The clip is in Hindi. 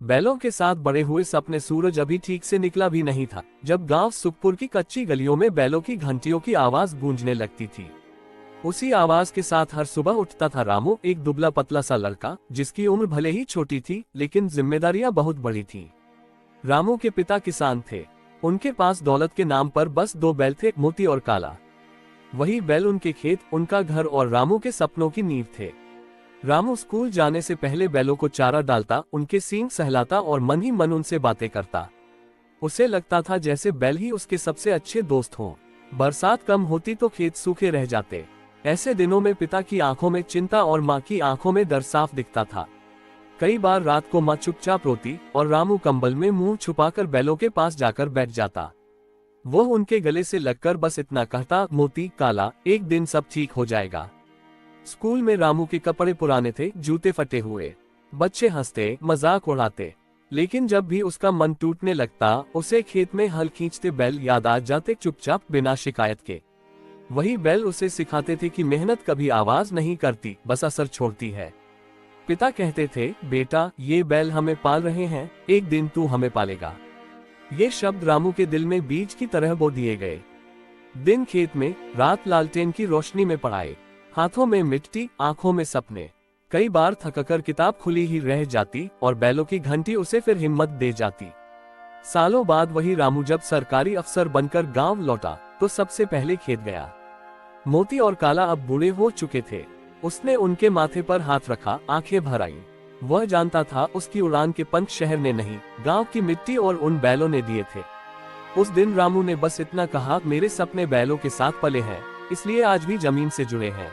बैलों के साथ बड़े हुए सपने सूरज अभी ठीक से निकला भी नहीं था जब गांव सुखपुर की कच्ची गलियों में बैलों की घंटियों की आवाज गूंजने लगती थी। उसी आवाज के साथ हर सुबह उठता था रामू, एक दुबला पतला सा लड़का जिसकी उम्र भले ही छोटी थी लेकिन जिम्मेदारियां बहुत बड़ी थीं। रामू के पिता किसान थे। उनके पास दौलत के नाम पर बस 2 बैल थे, मोती और काला। वही बैल उनके खेत, उनका घर और रामू के सपनों की नींव थे। रामू स्कूल जाने से पहले बैलों को चारा डालता, उनके सींग सहलाता और मन ही मन उनसे बातें करता। उसे लगता था जैसे बैल ही उसके सबसे अच्छे दोस्त हों। बरसात कम होती तो खेत सूखे रह जाते। ऐसे दिनों में पिता की आंखों में चिंता और माँ की आंखों में डर साफ दिखता था। कई बार रात को माँ चुपचाप रोती और रामू कंबल में मुंह छुपाकर बैलों के पास जाकर बैठ जाता। वो उनके गले से लगकर बस इतना कहता, मोती काला, एक दिन सब ठीक हो जाएगा। स्कूल में रामू के कपड़े पुराने थे, जूते फटे हुए। बच्चे हंसते, मजाक उड़ाते, लेकिन जब भी उसका मन टूटने लगता उसे खेत में हल खींचते बैल याद आ जाते, चुपचाप बिना शिकायत के। वही बैल उसे सिखाते थे कि मेहनत कभी आवाज नहीं करती, बस असर छोड़ती है। पिता कहते थे, बेटा ये बैल हमें पाल रहे हैं, एक दिन तू हमें पालेगा। ये शब्द रामू के दिल में बीज की तरह बो दिए गए। दिन खेत में, रात लालटेन की रोशनी में पढ़ाई, हाथों में मिट्टी, आंखों में सपने। कई बार थककर किताब खुली ही रह जाती और बैलों की घंटी उसे फिर हिम्मत दे जाती। सालों बाद वही रामू जब सरकारी अफसर बनकर गांव लौटा तो सबसे पहले खेत गया। मोती और काला अब बूढ़े हो चुके थे। उसने उनके माथे पर हाथ रखा, आंखें भर आईं। वह जानता था उसकी उड़ान के पंख शहर ने नहीं, गांव की मिट्टी और उन बैलों ने दिए थे। उस दिन रामू ने बस इतना कहा, मेरे सपने बैलों के साथ पले हैं, इसलिए आज भी जमीन से जुड़े हैं।